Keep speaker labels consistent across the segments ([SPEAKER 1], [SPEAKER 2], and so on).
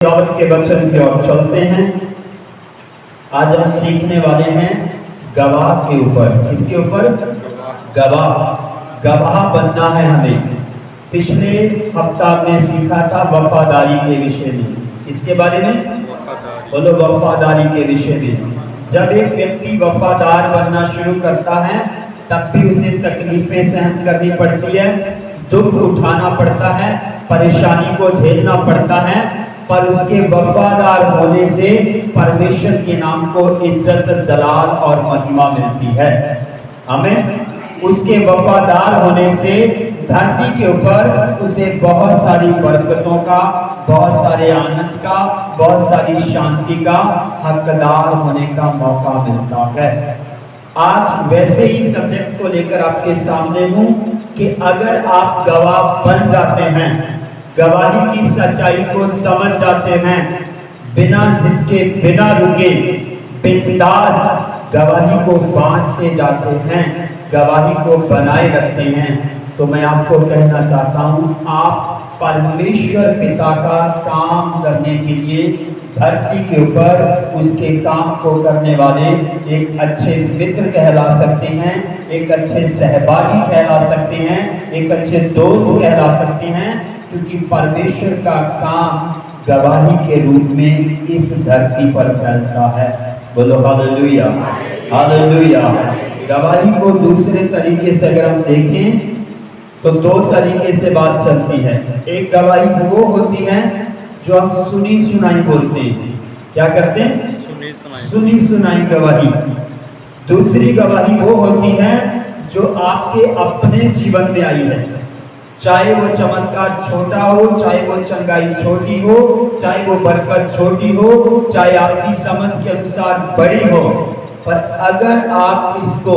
[SPEAKER 1] दावत के वचन की ओर चलते हैं। आज हम सीखने वाले हैं गवाह के ऊपर। किसके ऊपर? गवाह। गवाह बनना है हमें। पिछले हफ्ता में सीखा था वफादारी के विषय में। इसके बारे में बोलो, वफादारी के विषय में। जब एक व्यक्ति वफादार बनना शुरू करता है तब भी उसे तकलीफें सहन करनी पड़ती है, दुख उठाना पड़ता है, परेशानी को झेलना पड़ता है, पर उसके वफादार होने से परमेश्वर के नाम को इज्जत, जलाल और महिमा मिलती है। हमें उसके वफादार होने से धरती के ऊपर उसे बहुत सारी बरकतों का, बहुत सारे आनंद का, बहुत सारी शांति का हकदार होने का मौका मिलता है। आज वैसे ही सब्जेक्ट को लेकर आपके सामने हूं कि अगर आप गवाह बन जाते हैं, गवाही की सच्चाई को समझ जाते हैं, बिना झिझके, बिना रुके, बिंदास गवाही को बांटते जाते हैं, गवाही को बनाए रखते हैं, तो मैं आपको कहना चाहता हूं, आप परमेश्वर पिता का काम करने के लिए धरती के ऊपर उसके काम को करने वाले एक अच्छे मित्र कहला सकते हैं, एक अच्छे सहभागी कहला सकते हैं, एक अच्छे दोस्त कहला सकते हैं, क्योंकि परमेश्वर का काम गवाही के रूप में इस धरती पर फैलता है। बोलो हालेलुया, हालेलुया। गवाही को दूसरे तरीके से अगर हम देखें तो दो तरीके से बात चलती है। एक गवाही वो होती है जो हम सुनी सुनाई बोलते हैं। क्या करते हैं? सुनी सुनाई गवाही। दूसरी गवाही वो होती है जो आपके अपने जीवन में आई है, चाहे वो चमत्कार छोटा हो, चाहे वो चंगाई छोटी हो, चाहे वो बरकत छोटी हो, चाहे आपकी समझ के अनुसार बड़ी हो, पर अगर आप इसको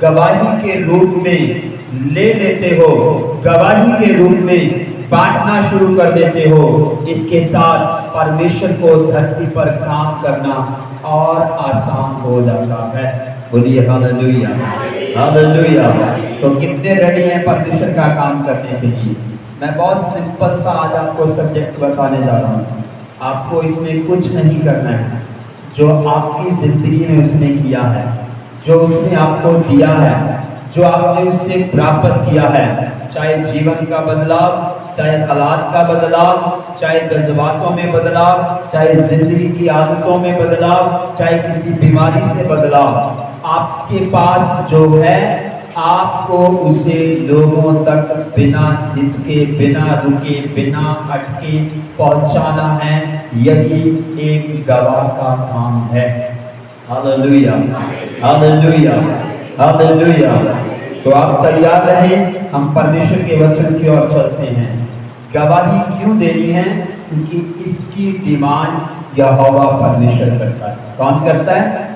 [SPEAKER 1] गवाही के रूप में ले लेते हो, गवाही के रूप में बांटना शुरू कर देते हो, इसके साथ परमेश्वर को धरती पर काम करना और आसान हो जाता है। बोलिए हालेलुया, हालेलुया। तो कितने रेडी हैं परमेश्वर का काम करने के लिए? मैं बहुत सिंपल सा आज आपको सब्जेक्ट बताने जा रहा हूँ। आपको इसमें कुछ नहीं करना है, जो आपकी जिंदगी में उसने किया है, जो उसने आपको दिया है, जो आपने उससे प्राप्त किया है, चाहे जीवन का बदलाव, चाहे हालात का बदलाव, चाहे जज्बातों में बदलाव, चाहे जिंदगी की आदतों में बदलाव, चाहे किसी बीमारी से बदलाव, आपके पास जो है आपको उसे लोगों तक बिना झिझके, बिना रुके, बिना अटके पहुंचाना है। यही एक गवाह का काम है। Hallelujah, hallelujah, hallelujah. तो आप तैयार रहें, हम परमेश्वर के वचन की ओर चलते हैं। गवाही क्यों देनी है? क्योंकि इसकी डिमांड यहोवा परमेश्वर करता है। कौन करता है?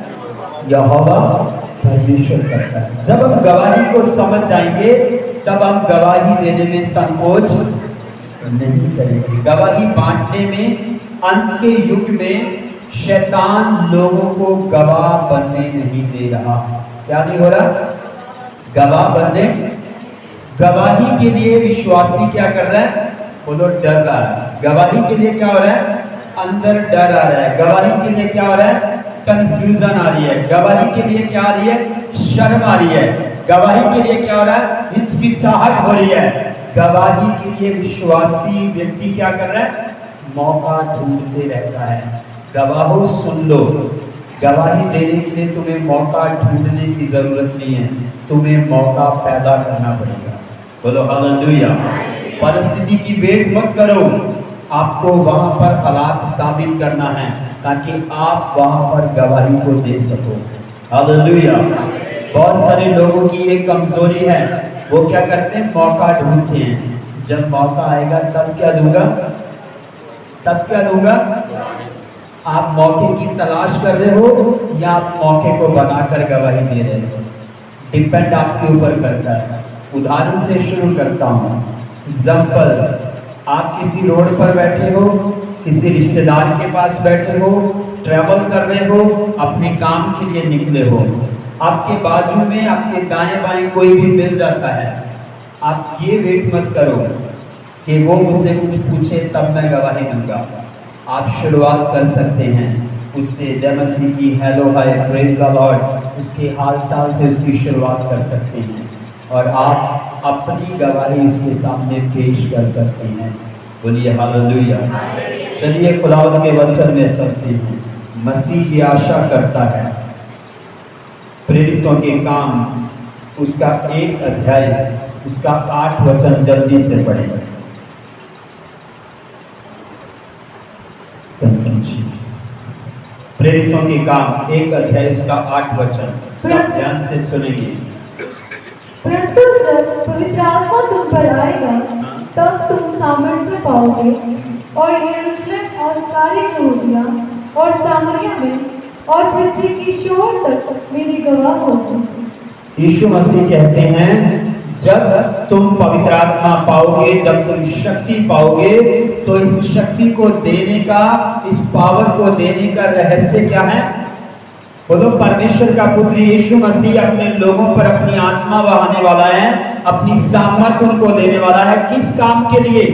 [SPEAKER 1] यहोवा परमेश्वर करता है। जब हम गवाही को समझ जाएंगे तब हम गवाही देने में संकोच नहीं करेंगे। गवाही बांटने में अंत के युग में शैतान लोगों को गवाह बनने नहीं दे रहा। क्या नहीं हो रहा? गवाह बनने। गवाही के लिए विश्वासी क्या कर रहा है? बोलो, डर रहा है। गवाही के लिए क्या हो रहा है? अंदर डर आ रहा है। गवाही के लिए क्या हो रहा है? कंफ्यूजन आ रही है। गवाही के लिए क्या आ रही है? शर्म आ रही है। गवाही के लिए क्या हो रहा है? हिचकिचाहट हो रही है। गवाही के लिए विश्वासी व्यक्ति क्या कर रहा है? मौका ढूंढते रहता है। गवाहों, सुन लो, गवाही देने के लिए तुम्हें मौका ढूंढने की जरूरत नहीं है, तुम्हें मौका पैदा करना पड़ेगा। बोलो हालेलुया। परिस्थिति की वेट मत करो, आपको वहां पर हालात साबित करना है ताकि आप वहां पर गवाही को दे सको। हालेलुया। बहुत सारे लोगों की एक कमजोरी है, वो क्या करते हैं? मौका ढूंढते हैं। जब मौका आएगा तब क्या दूंगा, तब क्या दूंगा? आप मौके की तलाश कर रहे हो या आप मौके को बनाकर गवाही दे रहे हो? डिपेंड आपके ऊपर करता है। उदाहरण से शुरू करता हूँ। एग्जाम्पल, आप किसी रोड पर बैठे हो, किसी रिश्तेदार के पास बैठे हो, ट्रैवल कर रहे हो, अपने काम के लिए निकले हो, आपके बाजू में, आपके दाएं बाएं कोई भी मिल जाता है। आप ये वेट मत करो कि वो मुझसे कुछ पूछे तब मैं गवाही दूंगा। आप शुरुआत कर सकते हैं उससे। जय मसीह की, hello hi, praise the Lord, उसके हाल चाल से उसकी शुरुआत कर सकते हैं और आप अपनी गवाही उसके सामने पेश कर सकते हैं। बोलिए हालेलुया। चलिए खुदावंद के वचन में चलते हैं। मसीह की आशा करता है प्रेरितों के काम उसका 1 अध्याय उसका 8 वचन जल्दी से पढ़ें। प्रेरितों के काम 1 अध्याय उसका 8 वचन, सब ध्यान से सुनेंगे।
[SPEAKER 2] परंतु जब पवित्र आत्मा तुम पर आएगा तब तुम सामर्थ्य पाओगे और यरूशलेम और सारी यहूदिया और सामरिया में और पृथ्वी की छोर तक मेरी गवाह होगी।
[SPEAKER 1] यीशु मसीह कहते हैं जब तुम पवित्र आत्मा पाओगे, जब तुम शक्ति पाओगे, तो इस शक्ति को देने का, इस पावर को देने का रहस्य क्या है? बोलो, परमेश्वर का पुत्र यीशु मसीह अपने लोगों पर अपनी आत्मा बहाने वाला है, अपनी सामर्थ उनको देने वाला है। किस काम के लिए?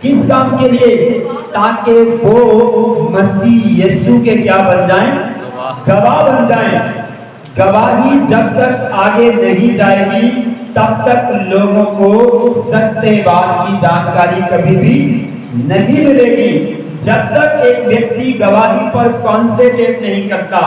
[SPEAKER 1] किस काम के लिए? ताकि वो मसीह यीशु के क्या बन जाएं? गवाह बन जाएं। गवाही जब तक आगे नहीं जाएगी तब तक लोगों को सत्यवाद की जानकारी कभी भी नहीं मिलेगी। जब तक एक व्यक्ति गवाही पर कॉन्सेंट्रेट नहीं करता,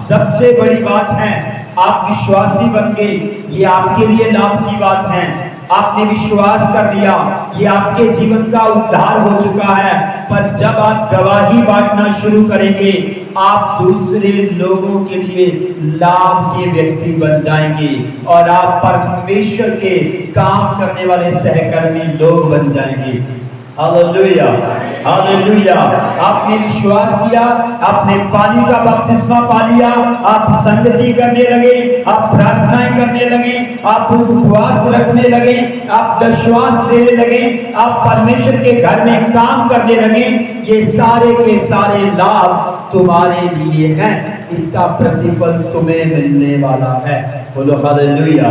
[SPEAKER 1] सबसे बड़ी बात है आप विश्वासी बन गए, ये आपके लिए लाभ की बात है। आपने विश्वास कर लिया, ये आपके जीवन का उद्धार हो चुका है। पर जब आप गवाही बांटना शुरू करेंगे, आप दूसरे लोगों के लिए लाभ के व्यक्ति बन जाएंगे और आप परमेश्वर के काम करने वाले सहकर्मी लोग बन जाएंगे। Hallelujah, hallelujah. आपने विश्वास किया, आपने पानी का बपतिस्मा पा लिया, आप संगति करने लगे, आप प्रार्थनाएं करने लगे, आप उपवास रखने लगे, आप दशवांश देने लगे, आप परमेश्वर के घर में काम करने लगे। ये सारे के सारे लाभ तुम्हारे लिए हैं, इसका प्रतिफल तुम्हें मिलने वाला है। बोलो हालेलुया।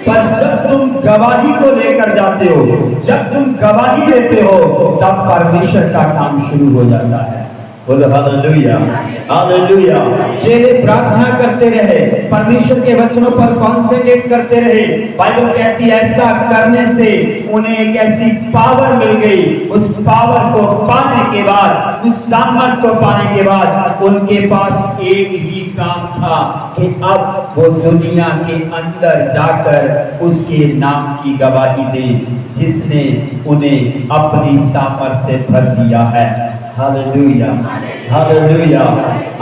[SPEAKER 1] पर जब तुम गवाही को लेकर जाते हो, जब तुम गवाही देते हो, तब परमेश्वर का काम शुरू हो जाता है। बोलो हालेलुया, हालेलुया। चेले प्रार्थना करते रहे, परमेश्वर के वचनों पर कॉन्सेंट्रेट करते रहे। बाइबल कहती है ऐसा करने से उन्हें एक ऐसी पावर मिल गई। उस पावर को पाने के बाद, उस सामर्थ को पाने के बाद उनके पास एक ही काम था कि अब वो दुनिया के अंदर जाकर उसके नाम की गवाही दे, जिसने उन्हें अपनी सामर्थ से भर दिया है। Hallelujah, hallelujah.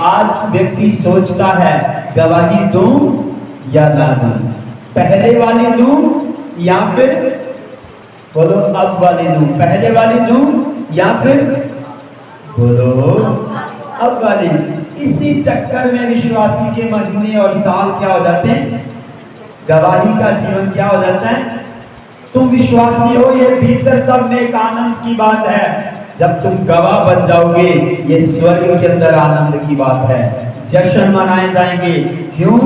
[SPEAKER 1] आज व्यक्ति सोचता है गवाही दूं या ना दूं, पहले वाली दूं या फिर, बोलो अब वाली दूं, पहले वाली दूं या फिर, बोलो अब वाली। इसी चक्कर में विश्वासी के महीने और साल क्या हो जाते हैं? गवाही का जीवन क्या हो जाता है? तुम विश्वासी हो, ये भीतर तब में एक आनंद की बात है। जब तुम गवाह बन जाओगे, ये स्वर्ग के अंदर आनंद की बात है। जश्न मनाए जाएंगे। क्यों?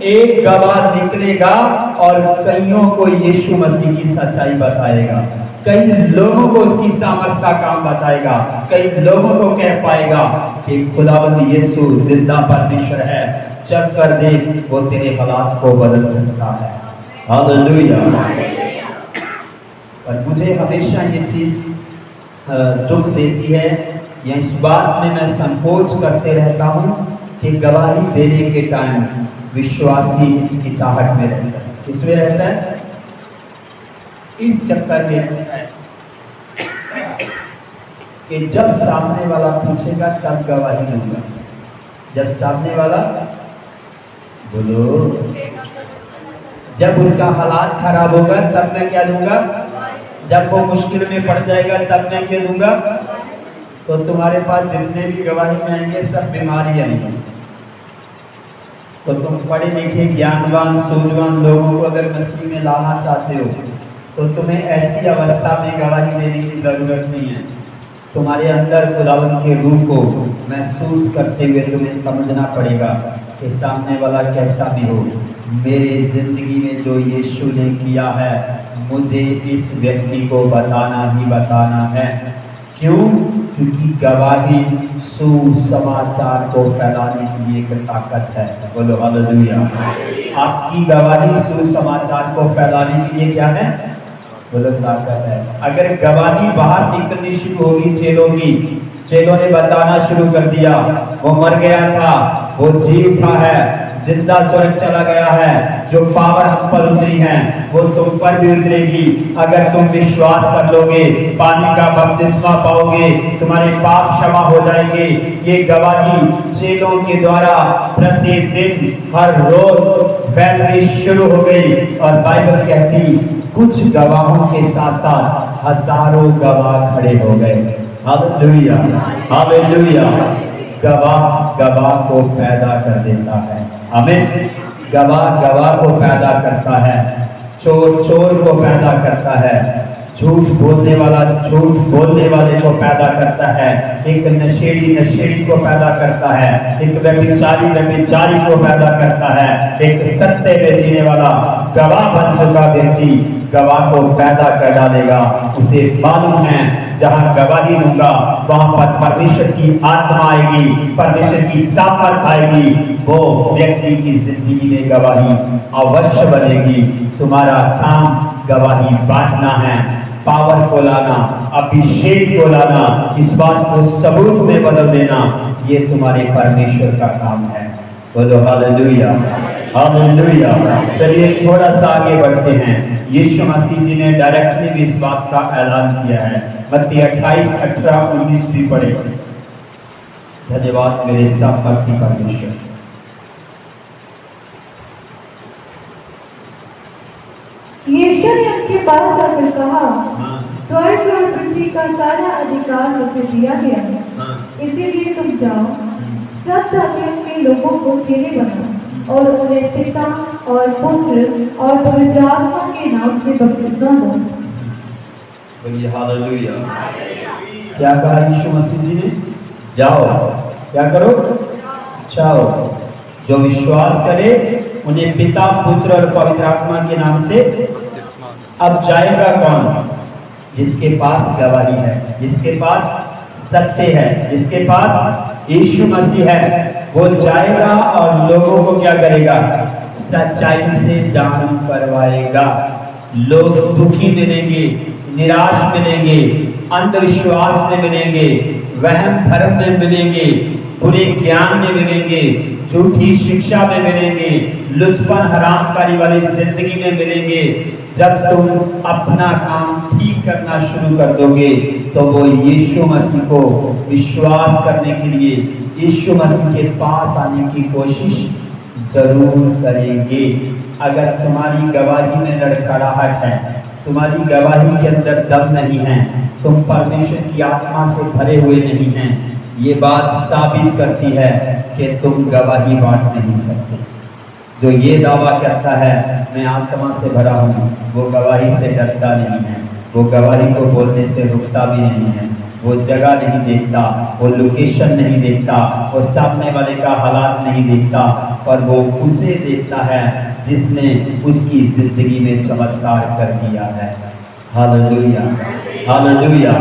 [SPEAKER 1] एक गवाह निकलेगा और कईयों को यीशु मसीह की सच्चाई बताएगा, कई लोगों को उसकी सामर्थ का काम बताएगा, कई लोगों को कह पाएगा कि खुदावंद यीशु जिंदा परमेश्वर है, चल कर देख, वो तेरे हालात को बदल सकता है। हालेलुया। पर मुझे हमेशा ये चीज दुख देती है, या इस बात में मैं संकोच करते रहता हूँ कि गवाही देने के टाइम विश्वासी हिचकिचाहट में रहता है। किसमें रहता है? इस चक्कर में रहता है कि जब सामने वाला पूछेगा तब गवाही दूंगा। जब सामने वाला, बोलो, जब उसका हालात खराब होगा तब मैं क्या दूंगा? जब वो मुश्किल में पड़ जाएगा तब मैं क्या दूंगा? तो तुम्हारे पास जितने भी गवाही में आएंगे सब बीमारी आएंगी। तो तुम पढ़े लिखे ज्ञानवान सूझवान लोगों को अगर मसीह में लाना चाहते हो तो तुम्हें ऐसी अवस्था में गवाही देने की जरूरत नहीं है। तुम्हारे अंदर खुदावंद के रूह को महसूस करते हुए तुम्हें समझना पड़ेगा कि सामने वाला कैसा भी हो, मेरे जिंदगी में जो यीशु ने किया है मुझे इस व्यक्ति को बताना ही बताना है। क्यों? क्योंकि गवाही सुसमाचार को फैलाने की एक ताकत है। बोलो हालेलुया। आपकी गवाही सुसमाचार को फैलाने के लिए क्या है? बोलो ताकत है। अगर गवाही बाहर निकलनी शुरू होगी चेलों की, चेलों ने बताना शुरू कर दिया, वो मर गया था, वो जी उठा है, जिंदा स्वर्ग चला गया है, जो पावर हम पर उतरी है वो तुम पर भी उतरेगी। अगर तुम विश्वास कर लोगे, पानी का बपतिस्मा पाओगे, तुम्हारे पाप क्षमा हो जाएंगे। ये गवाही चेलों के द्वारा प्रतिदिन हर रोज फैलनी शुरू हो गई और बाइबल कहती कुछ गवाहों के साथ साथ हजारों गवाह खड़े हो गए। Hallelujah, hallelujah. गवाह गवाह को पैदा कर देता है। आमीन। गवाह गवाह को पैदा करता है, चोर चोर को पैदा करता है, झूठ बोलने वाला झूठ बोलने वाले को पैदा करता है, एक नशेड़ी नशेड़ी को पैदा करता है, एक व्यभिचारी व्यभिचारी को पैदा करता है, एक सत्य में जीने वाला गवाह बन चुका व्यक्ति गवाह को पैदा कर डालेगा। उसे मालूम है जहां गवाही दूंगा वहां पर परमेश्वर की आत्मा आएगी, परमेश्वर की सामर्थ आएगी, वो व्यक्ति की जिंदगी में गवाही अवश्य बनेगी। तुम्हारा काम गवाही बांटना है, पावर को लाना, अभिषेक को लाना, इस बात को सबूत में बदल देना, ये तुम्हारे परमेश्वर का काम है। बोलो हालेलुया, हालेलुया। चलिए थोड़ा सा आगे बढ़ते हैं। यीशु मसीह जी ने डायरेक्टली भी इस बात का ऐलान किया है। मत्ती 28, 18, 19 भी पढ़े। धन्यवाद मेरे सामर्थी परमेश्वर।
[SPEAKER 2] यीशु ने उनके पास आकर कहा, स्वर्ग और पृथ्वी का सारा अधिकार मुझे दिया गया है, इसीलिए तुम जाओ, सब जातियों के लोगों को चेले बनाओ और उन्हें पिता और पुत्र और पवित्र आत्मा के नाम से बपतिस्मा दो।
[SPEAKER 1] बोलिए हालेलुया। क्या कहा यीशु मसीह जी ने? जाओ, क्या करो? जाओ। जो विश्वास करे उन्हें पिता पुत्र और पवित्र आत्मा के नाम से। अब जाएगा कौन? जिसके पास गवाही है, जिसके पास सत्य है, जिसके पास यीशु मसीह है, वो जाएगा और लोगों को क्या करेगा? सच्चाई से जान करवाएगा। लोग दुखी मिलेंगे, निराश मिलेंगे, अंधविश्वास में मिलेंगे, वहम भरम में मिलेंगे, बुरे ज्ञान में मिलेंगे, झूठी शिक्षा में मिलेंगे, लुचपन हरामकारी वाली जिंदगी में मिलेंगे। जब तुम अपना काम ठीक करना शुरू कर दोगे तो वो यीशु मसीह को विश्वास करने के लिए यीशु मसीह के पास आने की कोशिश जरूर करेंगे। अगर तुम्हारी गवाही में लड़खड़ाहट है, तुम्हारी गवाही के अंदर दम नहीं है, तुम परमेश्वर की आत्मा से भरे हुए नहीं हैं, ये बात साबित करती है कि तुम गवाही बांट नहीं सकते। जो ये दावा करता है मैं आत्मा से भरा हूँ, वो गवाही से डरता नहीं है, वो गवाही को बोलने से रुकता भी नहीं है, वो जगह नहीं देखता, वो लोकेशन नहीं देखता, वो सामने वाले का हालात नहीं देखता, पर वो उसे देखता है जिसने उसकी जिंदगी में चमत्कार कर दिया है। Hallelujah, hallelujah.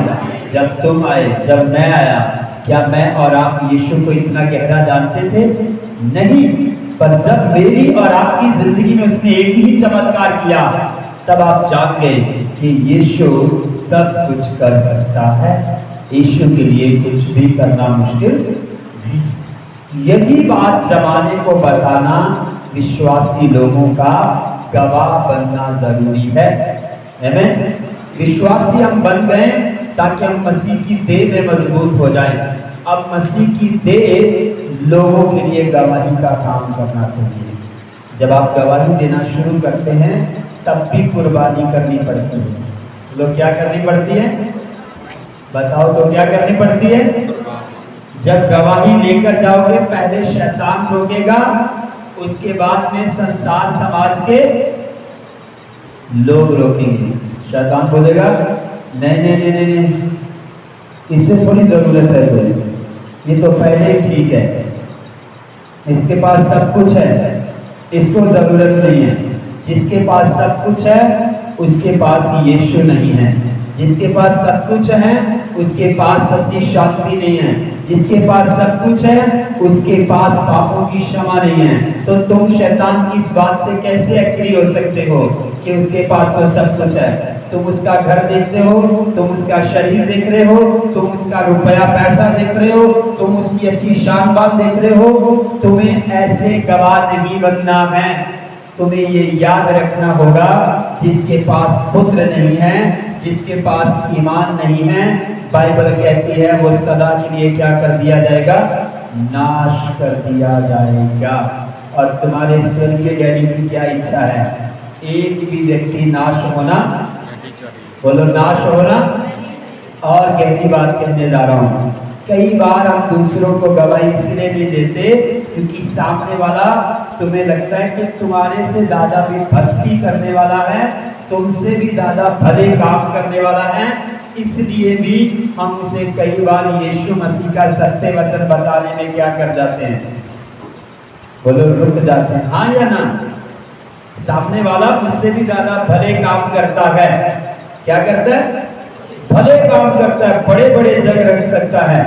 [SPEAKER 1] जब तुम आए, जब मैं आया, क्या मैं और आप यीशु को इतना गहरा जानते थे? नहीं, पर जब मेरी और आपकी जिंदगी में उसने एक ही चमत्कार किया, तब आप जान गए कि यीशु सब कुछ कर सकता है। यीशु के लिए कुछ भी करना मुश्किल नहीं। यही बात जमाने को बताना, विश्वासी लोगों का गवाह बनना जरूरी है। आमीन। विश्वासी हम बन गए ताकि हम मसीह की देह में मजबूत हो जाएं। अब मसीह की देह लोगों के लिए गवाही का काम करना चाहिए। जब आप गवाही देना शुरू करते हैं तब भी कुर्बानी करनी पड़ती है। लोग क्या करनी पड़ती है? बताओ तो क्या करनी पड़ती है? जब गवाही लेकर जाओगे पहले शैतान रोकेगा, उसके बाद में संसार समाज के लोग रोकेंगे। शैतान बोलेगा नहीं नहीं नहीं नहीं, नहीं। इसे थोड़ी जरूरत है, तो ये तो पहले ही ठीक है, इसके पास सब कुछ है, इसको जरूरत नहीं है। जिसके पास सब कुछ है उसके पास यीशु नहीं है, जिसके पास सब कुछ है उसके पास सच्ची शांति नहीं है। जिसके पास सब कुछ है उसके पास पापों की क्षमा नहीं है। तो तुम शैतान की इस बात से कैसे एग्री हो सकते हो कि उसके पास तो सब कुछ है? तुम उसका घर देखते हो, तुम उसका शरीर देख रहे हो, तुम उसका रुपया पैसा देख रहे हो, तुम उसकी अच्छी शान बात देख रहे हो। तुम्हें ऐसे गवाह नहीं बनना है। तुम्हें ये याद रखना होगा, जिसके पास पुत्र नहीं है, जिसके पास ईमान नहीं है, बाइबल कहती है वो सदा के लिए क्या कर दिया जाएगा? नाश कर दिया जाएगा। और तुम्हारे स्वर्गीय डैडी की क्या इच्छा है? एक भी व्यक्ति नाश होना, बोलो नाश होना। और गहरी बात कहने जा रहा हूं, कई बार हम दूसरों को गवाही इसलिए नहीं देते क्योंकि सामने वाला तुम्हें लगता है कि तुम्हारे से ज्यादा भी भक्ति करने वाला है, तुमसे भी ज्यादा भले काम करने वाला है। इसलिए भी हम उसे कई बार यीशु मसीह का सत्य वचन बताने में क्या कर जाते हैं? बोलो रुक जाते हैं, हाँ या ना? सामने वाला मुझसे भी ज्यादा भले काम करता है। क्या करता है? भले काम करता है, बड़े बड़े जग रख सकता है,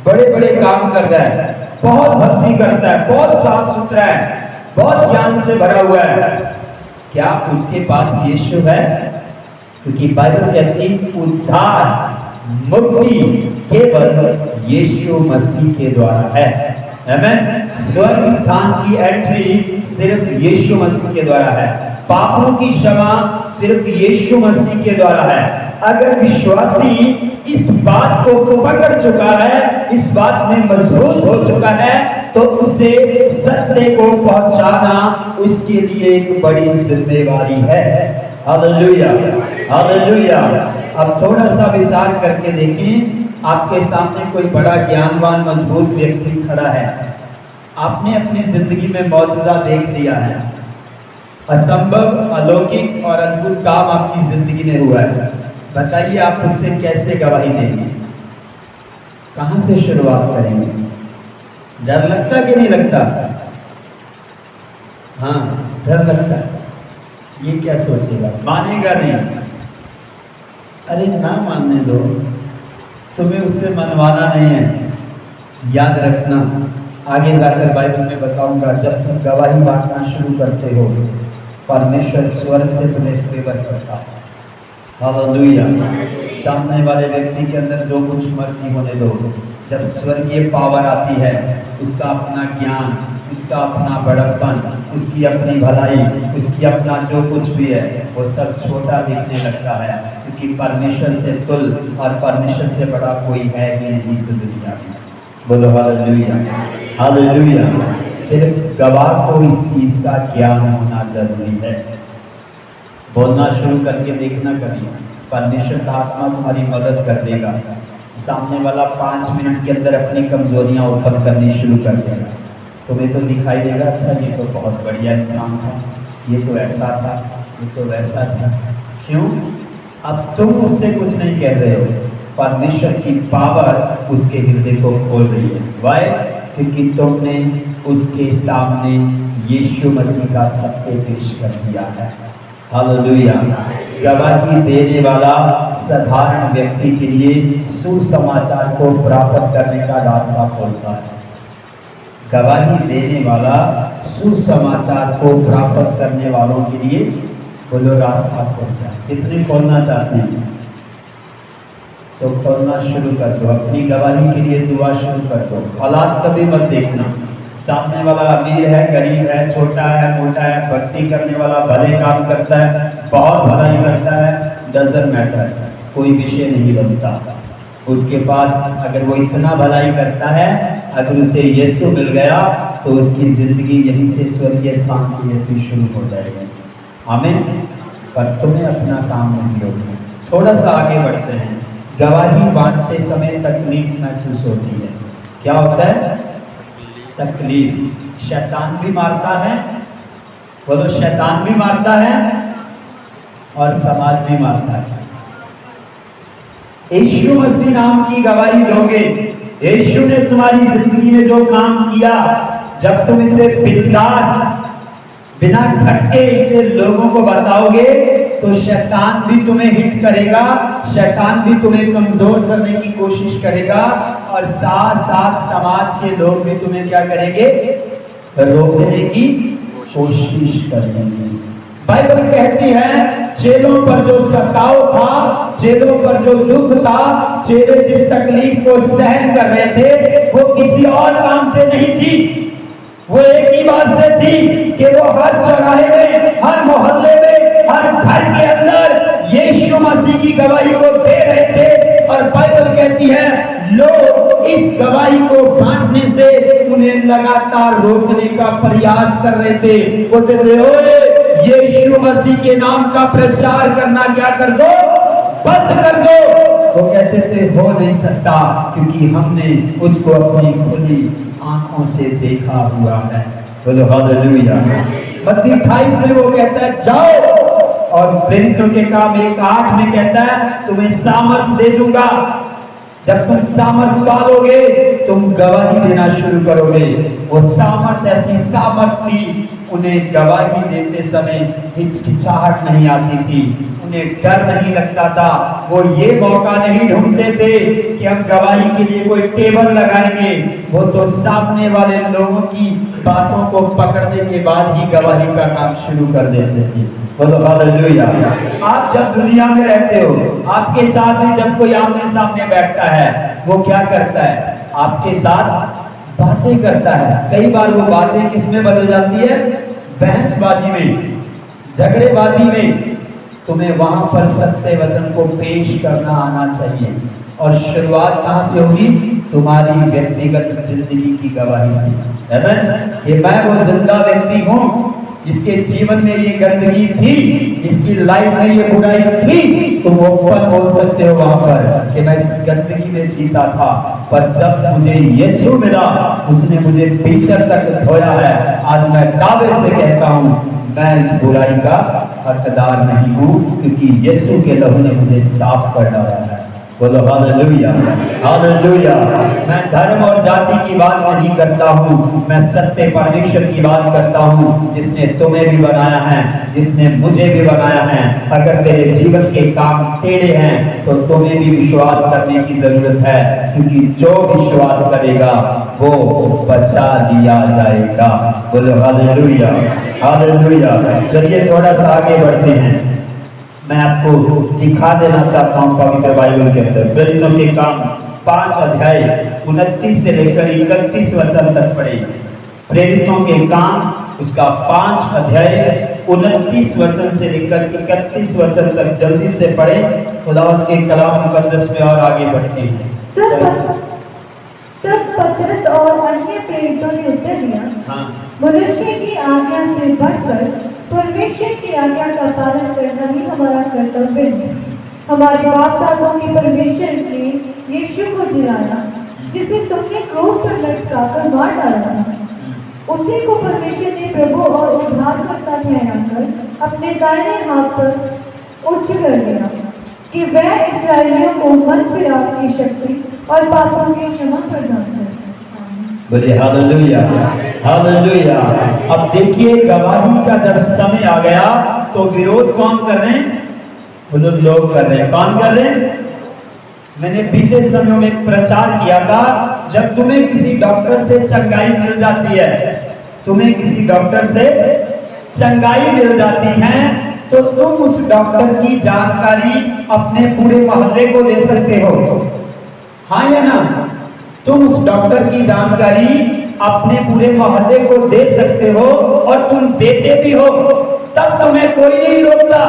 [SPEAKER 1] बड़े बड़े काम करता है, बहुत भक्ति करता है, बहुत साफ सुथरा है, बहुत ज्ञान से भरा हुआ है। क्या उसके पास यीशु है? क्योंकि बाइबल कहती उद्धार मुक्ति केवल यीशु मसीह के द्वारा है। आमीन। स्वर्ग स्थान की एंट्री सिर्फ यीशु मसीह के द्वारा है। पापों की क्षमा सिर्फ यीशु मसीह के द्वारा है। अगर विश्वासी इस बात को पकड़ चुका है, इस बात में मजबूत हो चुका है, तो उसे सत्य को पहुंचाना उसके लिए एक बड़ी जिम्मेवारी है। Hallelujah, hallelujah. अब थोड़ा सा विचार करके देखें, आपके सामने कोई बड़ा ज्ञानवान मजबूत व्यक्ति खड़ा है, आपने अपनी जिंदगी में मौजूदा देख लिया है, असंभव अलौकिक और अद्भुत काम आपकी जिंदगी में हुआ है। बताइए आप उससे कैसे गवाही देंगे? कहां से शुरुआत करेंगे? डर लगता कि नहीं लगता? हाँ, डर लगता है। ये क्या सोचेगा? मानेगा नहीं। अरे ना मानने दो, तुम्हें उससे मनवाना नहीं है। याद रखना, आगे जाकर बाइबल में बताऊंगा, जब तुम गवाही बांटना शुरू करते हो, परमेश्वर स्वर्ग से तुम्हें फेवर करता है। हालेलुया। सामने वाले व्यक्ति के अंदर जो कुछ मर्जी होने दो, जब स्वर्गीय पावर आती है, उसका अपना ज्ञान, उसका अपना बड़प्पन, उसकी अपनी भलाई, उसकी अपना जो कुछ भी है, वो सब छोटा दिखने लगता है। क्योंकि परमेश्वर से तुल और परमेश्वर से बड़ा कोई है ही नहीं इस दुनिया में। बोलो हालेलुया, हालेलुया। सिर्फ गवाह को इस चीज का ज्ञान होना जरूरी है। बोलना शुरू करके देखना कभी, परमेश्वर का आत्मा तुम्हारी मदद कर देगा। सामने वाला 5 मिनट के अंदर अपनी कमजोरियां ओपन करनी शुरू कर देगा। तुम्हें तो दिखाई देगा, अच्छा ये तो बहुत बढ़िया इंसान था, ये तो ऐसा था, ये तो वैसा था। क्यों? अब तुम उससे कुछ नहीं कह रहे हो, परमेश्वर की पावर उसके हृदय को खोल रही है। वाई? क्योंकि तुमने उसके सामने यीशु मसीह का सत्य पेश कर दिया है। हालेलुया। गवाही देने वाला साधारण व्यक्ति के लिए सुसमाचार को प्राप्त करने का रास्ता खोलता है। गवाही देने वाला सुसमाचार को प्राप्त करने वालों के लिए बोलो रास्ता खोलता है। कितने खोलना चाहते हैं तो खोलना शुरू कर दो। अपनी गवाही के लिए दुआ शुरू कर दो। हालात कभी मत देखना, सामने वाला अमीर है, गरीब है, छोटा है, मोटा है, भक्ति करने वाला भले काम करता है, बहुत भलाई करता है, डजंट मैटर, कोई विषय नहीं बनता। उसके पास अगर वो इतना भलाई करता है, अगर उसे यीशु मिल गया तो उसकी जिंदगी यहीं से स्वर्गीय स्थान की ऐसी शुरू हो जाएगी। आमीन। पर तुम्हें अपना काम नहीं होगा। थोड़ा सा आगे बढ़ते हैं। गवाही बांटते समय तकलीफ महसूस होती है। क्या होता है? तकलीफ। शैतान भी मारता है, बोलो शैतान भी मारता है और समाज भी मारता है। यीशु मसीह नाम की गवाही दोगे, यीशु ने तुम्हारी जिंदगी में जो काम किया, जब तुम इसे बिंदास बिना घटके इसे लोगों को बताओगे तो शैतान भी तुम्हें हिट करेगा, शैतान भी तुम्हें कमजोर करने की कोशिश करेगा, और साथ साथ समाज के लोग भी तुम्हें क्या करेंगे, रोकने की कोशिश करेंगे। बाइबल कहती है चेलों पर जो सताव था, चेलों पर जो दुख था, चेले जिस तकलीफ को सहन कर रहे थे, वो किसी और काम से नहीं थी, वो एक ही बात से थी कि वो हर चौराहे में, हर मोहल्ले में, हर घर के अंदर यीशु मसीह की गवाही को दे रहे थे। और बाइबल कहती है लोग इस गवाही को बांटने से उन्हें लगातार रोकने का प्रयास कर रहे थे। वो कहते ओए यीशु मसीह के नाम का प्रचार करना क्या कर दो, बंद कर दो। वो कहते थे हो नहीं सकता, क्योंकि हमने उसको अपनी खुली आंखों से देखा हुआ है। बोलो हालेलुया। मत्ती 28 में वो कहता है जाओ, और प्रेरितों के काम 1:8 में कहता है तुम्हें सामर्थ दे दूंगा, जब तुम सामर्थ पालोगे तुम गवाही देना शुरू करोगे। वो सामर्थ ऐसी सामर्थ थी, उन्हें गवाही देते समय हिचकिचाहट नहीं आती थी, उन्हें डर नहीं लगता था। वो ये मौका नहीं ढूंढते थे कि हम गवाही के लिए कोई टेबल लगाएंगे, वो तो सामने वाले लोगों की बातों को पकड़ने के बाद ही गवाही का काम शुरू कर देते थे। बोलो हालेलुया। आप जब दुनिया में रहते हो, आपके साथ में जब कोई आमने सामने बैठता है, वो क्या करता है, आपके साथ बातें करता है। कई बार वो बातें किसमें बदल जाती है, बहसबाजी में, झगड़ेबाजी में। तुम्हें वहां पर सत्य वचन को पेश करना आना चाहिए, और शुरुआत कहां से होगी, तुम्हारी व्यक्तिगत जिंदगी की गवाही से। कि मैं वो जिंदा व्यक्ति हूं जिसके जीवन में ये गंदगी थी, इसकी लाइफ में ये बुराई थी, तुम ओपन बोल सकते हो वहां पर कि मैं इस गंदगी में जीता था, पर जब मुझे यीशु मिला उसने मुझे भीतर तक धोया है। आज मैं दावे से कहता हूं मैं इस बुराई का हकदार नहीं हूं, क्योंकि यीशु के लहू ने मुझे साफ कर डाला है। बोलो हालेलुया, हालेलुया। मैं धर्म और जाति की बात नहीं करता हूँ, मैं सत्य परमेश्वर की बात करता हूँ, जिसने तुम्हें भी बनाया है, जिसने मुझे भी बनाया है। अगर तेरे जीवन के काम टेढ़े हैं तो तुम्हें भी विश्वास करने की जरूरत है, क्योंकि जो विश्वास करेगा वो बचा लिया जाएगा। बोलो हालेलुया, हालेलुया। चलिए थोड़ा सा आगे बढ़ते हैं। मैं आपको दिखा देना चाहता हूं पवित्र बाइबल के अंदर प्रेरितों के काम 5 अध्याय 29 से लेकर 31 वचन तक पढ़े। प्रेरितों के काम उसका 5 अध्याय 29 वचन से लेकर 31 वचन तक जल्दी से पढ़े। खुदावंद के कलाम मुकद्दस में और आगे बढ़ते हैं।
[SPEAKER 2] तब पतरस और अन्य प्रेरितों ने उत्तर दिया, मनुष्य की आज्ञा से बढ़कर परमेश्वर की आज्ञा का पालन करना ही हमारा कर्तव्य है। हमारे बाप दादों के परमेश्वर ने यीशु को जिलाया, जिसे तुमने क्रूस पर लटकाकर मार डाला था। उसी को परमेश्वर ने प्रभु और उद्धारकर्ता ठहराकर अपने दाहिने हाथ पर उच्च कर दिया कि वह इस्राएलियों को मन फिराव की शक्ति और पापों की क्षमा प्रदान करे।
[SPEAKER 1] बोले हालेलुया, हालेलुया। अब देखिए गवाही का जब समय आ गया तो विरोध कौन कर रहे हैं, बोलो लोग कर रहे हैं। कौन कर रहे हैं? मैंने बीते समय में प्रचार किया था, जब तुम्हें किसी डॉक्टर से चंगाई मिल जाती है, तुम्हें किसी डॉक्टर से चंगाई मिल जाती है, तो तुम उस डॉक्टर की जानकारी अपने पूरे मोहल्ले को दे सकते हो। हाँ या ना? तुम उस डॉक्टर की जानकारी अपने पूरे मोहल्ले को दे सकते हो, और तुम देते भी हो। तब तुम्हें कोई नहीं रोकता,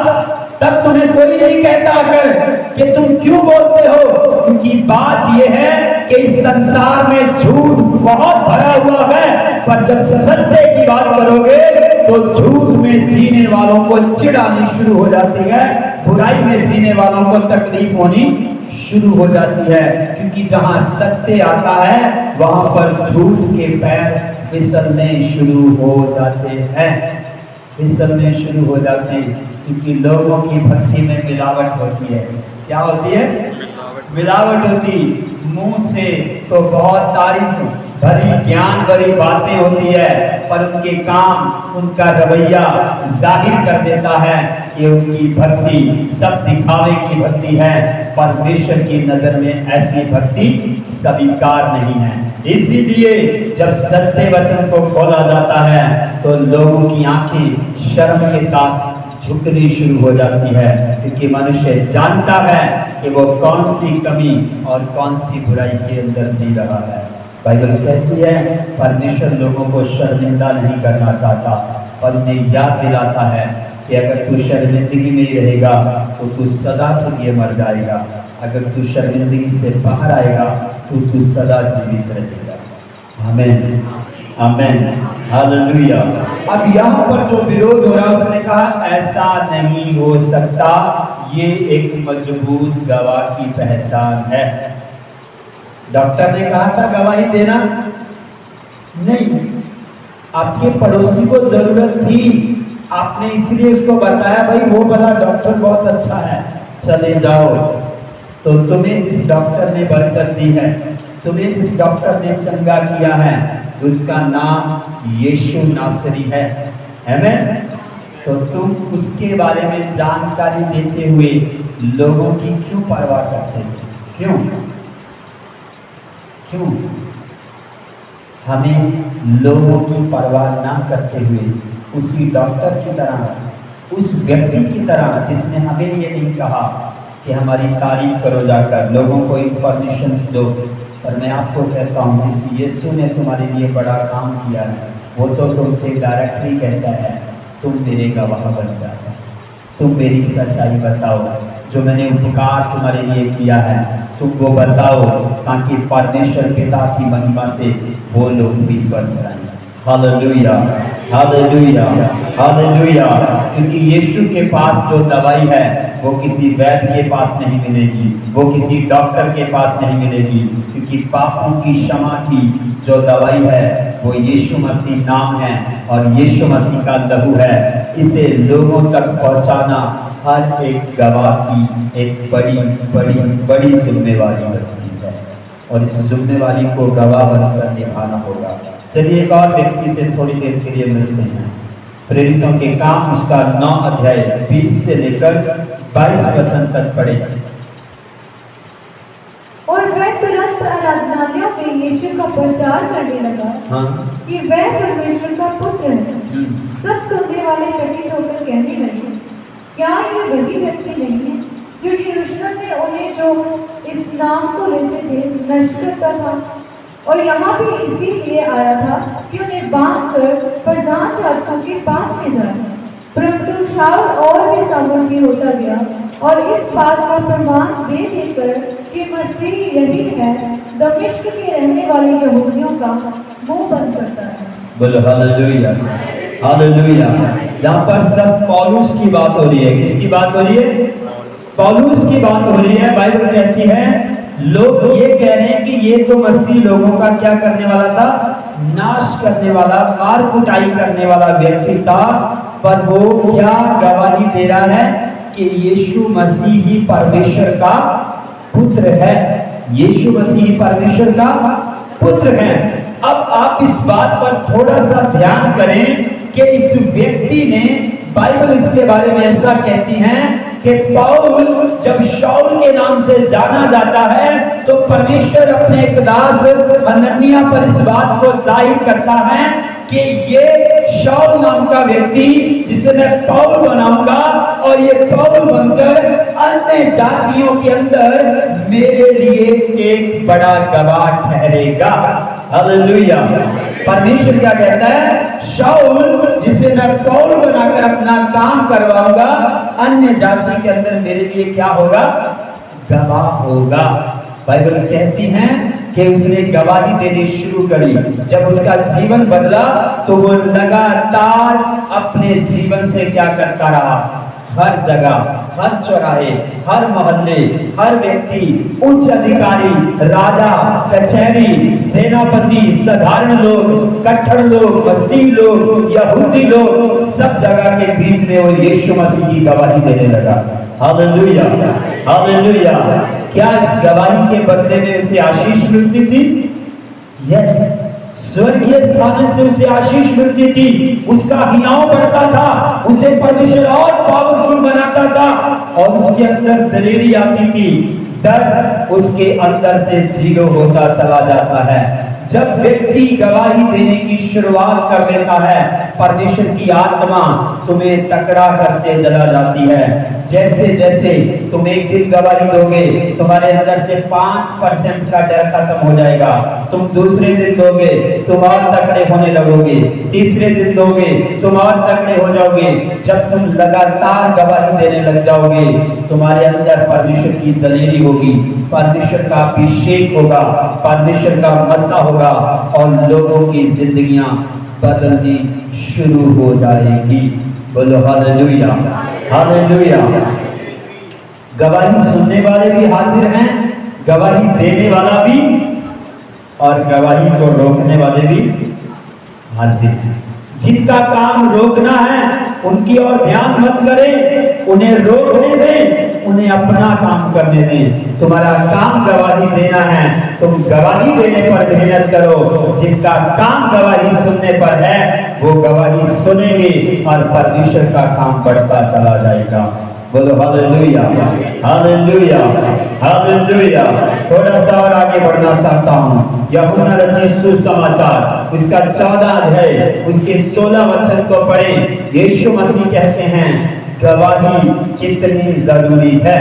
[SPEAKER 1] तब तुम्हें कोई नहीं कहता आकर कि तुम क्यों बोलते हो, क्योंकि बात यह है कि इस संसार में झूठ बहुत भरा हुआ है, पर जब सत्य की बात करोगे तो झूठ में जीने वालों को चिढ़ आनी शुरू हो जाती है, बुराई में जीने वालों को तकलीफ होनी शुरू हो जाती है, क्योंकि जहां सत्य आता है वहां पर झूठ के पैर फिसलने शुरू हो जाते हैं, फिसलने शुरू हो जाते हैं, क्योंकि लोगों की भक्ति में मिलावट होती है। क्या होती है? मिलावट होती। मुंह से तो बहुत तारीफ भरी ज्ञान भरी बातें होती है, पर उनके काम उनका रवैया जाहिर कर देता है कि उनकी भक्ति सब दिखावे की भक्ति है। परमेश्वर की नजर में ऐसी भक्ति स्वीकार नहीं है। इसीलिए जब सत्य वचन को खोला जाता है तो लोगों की आंखें शर्म के साथ झुकनी शुरू हो जाती है, क्योंकि मनुष्य जानता है कि वो कौन सी कमी और कौन सी बुराई के अंदर जी रहा है। बाइबल कहती है परमेश्वर लोगों को शर्मिंदा नहीं करना चाहता, और उन्हें याद दिलाता है कि अगर तू शर्मिंदगी में रहेगा तो तू सदा के लिए मर जाएगा, अगर तू शर्मिंदगी से बाहर आएगा तो तू सदा जीवित रहेगा। आमीन, आमीन, हालेलुया। अब यहाँ पर जो विरोध हो रहा है उसने कहा ऐसा नहीं हो सकता, ये एक मजबूत गवाह की पहचान है। डॉक्टर ने कहा था गवाही देना नहीं, आपके पड़ोसी को जरूरत थी, आपने इसलिए उसको बताया भाई वो वाला डॉक्टर बहुत अच्छा है, चले जाओ। तो तुम्हें जिस डॉक्टर ने बरकत दी है, तुम्हें जिस डॉक्टर ने चंगा किया है, उसका नाम यीशु नासरी है। आमीन। तो तुम उसके बारे में जानकारी देते हुए लोगों की क्यों परवाह करते हो? क्यों क्यों हमें लोगों की परवाह ना करते हुए उसी डॉक्टर की तरह, उस व्यक्ति की तरह जिसने हमें ये नहीं कहा कि हमारी तारीफ करो जाकर, लोगों को इंफॉर्मेशन दो, पर मैं आपको कहता हूँ जिस यीशु ने तुम्हारे लिए बड़ा काम किया है वो तो तुमसे डायरेक्टली कहता है तुम मेरे गवाह बन जाओ, तुम मेरी सच्चाई बताओ, जो मैंने उपकार तुम्हारे लिए किया है तुम वो बताओ, ताकि परमेश्वर पिता की महिमा से वो लोग भी बच जाएं। Hallelujah, hallelujah, hallelujah. क्योंकि यीशु के पास जो दवाई है वो किसी वैद्य के पास नहीं मिलेगी, वो किसी डॉक्टर के पास नहीं मिलेगी, क्योंकि पापों की क्षमा की जो दवाई है वो यीशु मसीह नाम है और यीशु मसीह का लहू है। इसे लोगों तक पहुंचाना हर एक गवाह की एक बड़ी बड़ी बड़ी जिम्मेवारी बनती है, और इस जिम्मेवारी को गवाह बनकर निभाना होगा। चलिए एक और व्यक्ति से थोड़ी देर के लिए मिलते हैं। प्रेरितों के काम उसका 9 अध्याय 20 से लेकर 22 वचन तक पढ़े।
[SPEAKER 2] और वह तुरंत आराधनालयों में यीशु का प्रचार करने लगा कि वह परमेश्वर का पुत्र है। सब सुनने वाले चकित होकर कहने लगे, क्या ये वही व्यक्ति नहीं है जो यरूशलेम में उन्हें जो इस नाम को लेते थे नष्ट करता था, और यहाँ भी इसीलिए आया था कि उन्हें बांधकर प्रधान याजकों के पास ले जाए। परंतु शाऊल और भी सामर्थी होता गया और इस बात का प्रमाण दे देकर कि मसीह यही है, दमिश्क के रहने वाले यहूदियों का मुंह बंद करता है।
[SPEAKER 1] बोलो हालेलुया, हालेलुया। यहाँ पर सब पौलुस की बात हो रही है। किसकी बात हो रही है? पौलुस की बात हो रही है। बाइबल कहती है लोग ये कह रहे हैं कि ये तो मसीह लोगों का क्या करने वाला था? नाश करने वाला, मार कुटाई करने वाला व्यक्ति था, पर वो क्या गवाही दे रहा है कि यीशु मसीह ही परमेश्वर का पुत्र है। यीशु मसीह परमेश्वर का पुत्र है। अब आप इस बात पर थोड़ा सा ध्यान करें कि इस व्यक्ति ने, बाइबल इसके बारे में ऐसा कहती है कि पौल जब शाऊल के नाम से जाना जाता है तो परमेश्वर अपने एक दास हनन्याह पर इस बात को जाहिर करता है कि ये शाऊल नाम का व्यक्ति जिसे मैं पौल बनाऊंगा और ये पौल बनकर अन्य जातियों के अंदर मेरे लिए एक बड़ा गवाह ठहरेगा। हालेलुया। परमेश्वर क्या कहता है? शाऊल जिसे मैं पौल बनाकर अपना काम करवाऊंगा, अन्य जाति के अंदर मेरे लिए क्या होगा? गवाह होगा। बाइबल कहती है कि उसने गवाही देनी शुरू करी। जब उसका जीवन बदला तो वो लगातार अपने जीवन से क्या करता रहा? हर जगह, हर चौराहे, हर मोहल्ले, हर व्यक्ति, उच्च अधिकारी, राजा, कचहरी, सेनापति, साधारण लोग, कट्टर लोग, मसीह लोग, यहूदी लोग, सब जगह के बीच में वो यीशु मसीह की गवाही देने लगा। Hallelujah, hallelujah. क्या इस गवाही के बदले में उसे आशीष मिलती थी? यस, स्वर्गीय खाने से उसे आशीष मिलती थी, उसका हियाव बढ़ता था, उसे परमेश्वर और पावरफुल बनाता था और उसके अंदर दलेरी आती थी, डर उसके अंदर से जीरो होता चला जाता है। जब व्यक्ति गवाही देने की शुरुआत कर देता है, परमेश्वर की आत्मा तुम्हें तकड़ा करते चला जाती है। जैसे जैसे तुम एक दिन गवाही दोगे, तुम्हारे अंदर से 5% का डर खत्म हो जाएगा। तुम दूसरे दिन दोगे, तुम और तकड़े होने लगोगे। तीसरे दिन दोगे, तुम और तकड़े हो जाओगे। जब तुम लगातार गवाही देने लग जाओगे, तुम्हारे अंदर परमेश्वर की दलेरी होगी, परमेश्वर का अभिषेक होगा, परमेश्वर का मसा होगा और लोगों की जिंदगियां बदलनी शुरू हो जाएगी। बोलो हालेलुया, हालेलुया। गवाही सुनने वाले भी हाजिर हैं, गवाही देने वाला भी और गवाही को रोकने वाले भी हाजिर हैं। जिनका काम रोकना है उनकी ओर ध्यान मत करें, उन्हें रोकने दें, उन्हें अपना काम करने दें। तुम्हारा काम गवाही देना है, तुम गवाही देने पर मेहनत करो। जिनका काम गवाही सुनने पर है वो गवाही सुनेंगे और परमेश्वर का काम बढ़ता चला जाएगा। बोलो हालेलुया, हालेलुया, हालेलुया। थोड़ा सा और आगे बढ़ना चाहता हूँ। यूहन्ना रचित सुसमाचार उसका 14 अध्याय उसके 16 वचन को पढ़ें। यीशु मसीह कहते हैं गवाही कितनी जरूरी है।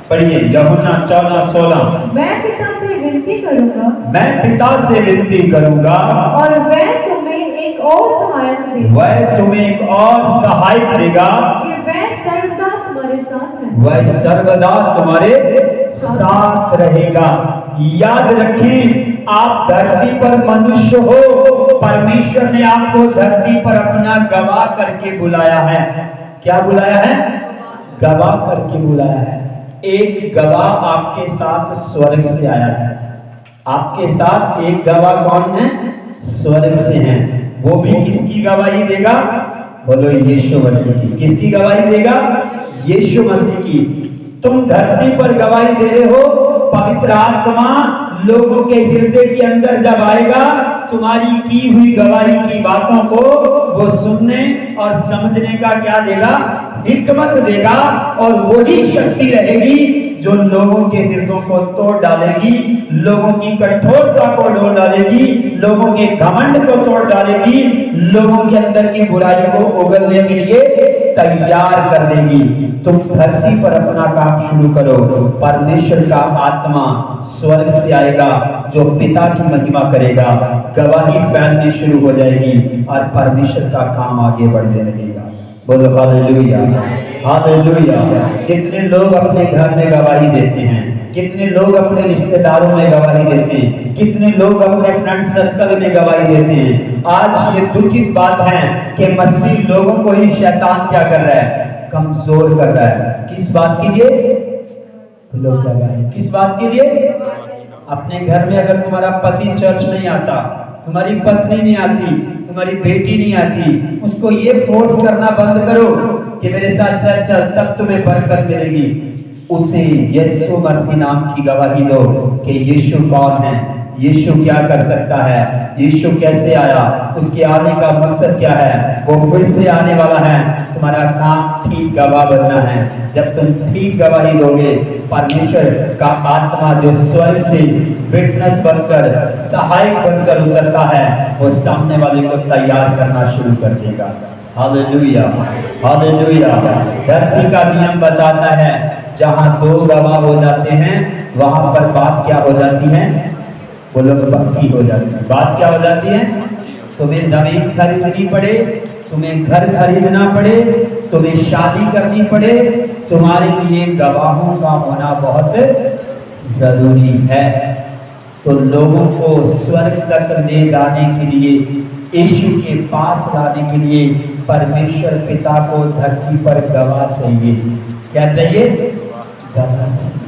[SPEAKER 1] पढ़िए यूहन्ना 14:16।
[SPEAKER 2] मैं पिता से विनती करूंगा,
[SPEAKER 1] मैं पिता से विनती करूंगा
[SPEAKER 2] और वह तुम्हें एक और सहायक देगा,
[SPEAKER 1] वह तुम्हें एक और सहायक देगा
[SPEAKER 2] कि वह सर्वदा तुम्हारे साथ रहे।
[SPEAKER 1] वह सर्वदा तुम्हारे साथ रहेगा। याद रखें, आप धरती पर मनुष्य हो, परमेश्वर ने आपको धरती पर अपना गवाह करके बुलाया है। क्या बुलाया है? गवाह करके बुलाया है। एक गवाह आपके साथ स्वर्ग से आया है। आपके साथ एक गवाह कौन है? स्वर्ग से है। वो भी किसकी गवाही देगा? बोलो यीशु मसीह की। किसकी गवाही देगा? यीशु मसीह की। तुम धरती पर गवाही दे रहे हो, पवित्र आत्मा लोगों के हृदय के अंदर जब आएगा, तुम्हारी की हुई गवाही की बातों को वो सुनने और समझने का क्या देगा? हिकमत देगा। और वही शक्ति रहेगी जो लोगों के हृदयों को तोड़ डालेगी, लोगों की कठोरता को तोड़ डालेगी, लोगों के घमंड को तोड़ डालेगी, लोगों के अंदर की बुराई को उगलने के लिए तैयार कर देगी। तुम धरती पर अपना काम शुरू करो, परमेश्वर का आत्मा स्वर्ग से आएगा जो पिता की महिमा करेगा, गवाही फैलनी शुरू हो जाएगी और परमेश्वर का काम आगे बढ़ने लगेगा। बोलो हालेलुया, हालेलुया। कितने लोग अपने घर में गवाही देते हैं, कितने लोग अपने रिश्तेदारों में गवाही देते हैं, कितने लोग अपने फ्रेंड सर्कल में गवाही देते हैं। आज ये दुखित बात है कि मसीह लोगों को ही शैतान क्या कर रहा है? कमजोर कर रहा है। किस बात के लिए? लोग गवाही किस बात के लिए? अपने घर में अगर तुम्हारा पति चर्च नहीं आता, तुम्हारी पत्नी नहीं आती, तुम्हारी बेटी नहीं आती, उसको ये फोर्स करना बंद करो कि मेरे साथ चल चल, तब तुम्हें बरकत मिलेगी। उसे यीशु मसीह नाम की गवाही दो कि यीशु कौन है, यीशु क्या कर सकता है, यीशु कैसे आया, उसके आने का मकसद क्या है, वो फिर से आने वाला है। तुम्हारा काम ठीक गवाह बनना है। जब तुम ठीक गवाही दोगे, परमेश्वर का आत्मा जो स्वर्ग से विटनेस बनकर, सहायक बनकर उतरता है, वो सामने वाले को तैयार करना शुरू कर देगा। Hallelujah, hallelujah. धरती का नियम बताता है जहां दो गवाह हो जाते हैं वहां पर बात क्या हो जाती है? बोलो पक्की हो जाती है। बात क्या हो जाती है? तुम्हें जमीन खरीदनी पड़े, तुम्हें घर खरीदना पड़े, तुम्हें शादी करनी पड़े, तुम्हारे लिए गवाहों का होना बहुत जरूरी है। तो लोगों को स्वर्ग तक ले जाने के लिए, यीशु के पास लाने के लिए परमेश्वर पिता को धरती पर गवाह चाहिए। क्या चाहिए? गवाह चाहिए।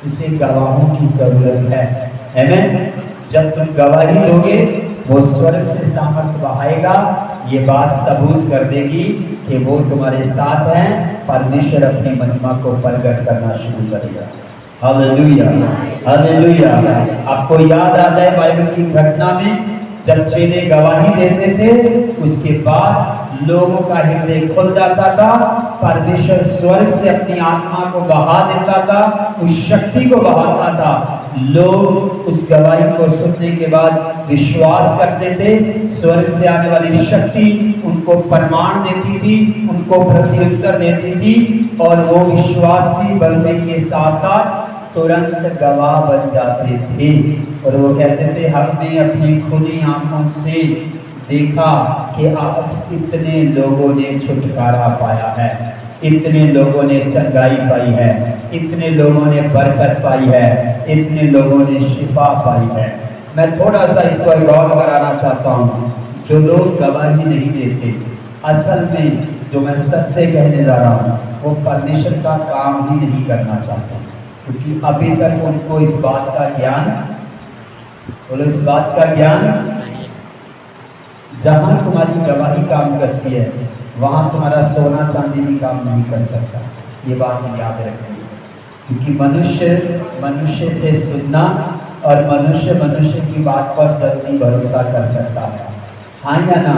[SPEAKER 1] उसे गवाहों की जरूरत है। आमीन। जब तुम गवाही दोगे, वो स्वर्ग से सामर्थ बहाएगा। ये बात सबूत कर देगी कि वो तुम्हारे साथ हैं। परमेश्वर अपनी महिमा को प्रकट करना शुरू करेगा। Hallelujah, hallelujah. आपको याद आ जाए बाइबल की घटना में जब चेले गवाही देते थे, उसके बाद लोगों का हृदय खुल जाता था, परमेश्वर स्वर्ग से अपनी आत्मा को बहा देता था, उस शक्ति को बहाता था। लोग उस गवाही को सुनने के बाद विश्वास करते थे, स्वर्ग से आने वाली शक्ति उनको प्रमाण देती थी, उनको प्रत्युत्तर देती थी, और वो विश्वासी बनने के साथ साथ तुरंत गवाह बन जाते थे। और वो कहते थे, हमने अपनी खुली आंखों से देखा कि आज इतने लोगों ने छुटकारा पाया है, इतने लोगों ने चंगाई पाई है, इतने लोगों ने बरकत पाई है, इतने लोगों ने शिफा पाई है। मैं थोड़ा सा इसको गौर कराना चाहता हूँ। जो लोग गवाही नहीं देते, असल में जो मैं सत्य कहने जा रहा हूँ, वो परमेश्वर का काम ही नहीं करना चाहते, क्योंकि अभी तक उनको इस बात का ज्ञान, बोलो इस बात का ज्ञान, जहां तुम्हारी गवाही काम करती है वहां तुम्हारा सोना चांदी भी काम नहीं कर सकता। ये बात याद रखिए, क्योंकि मनुष्य से सुनना और मनुष्य की बात पर जल्दी भरोसा कर सकता है, हाँ या ना।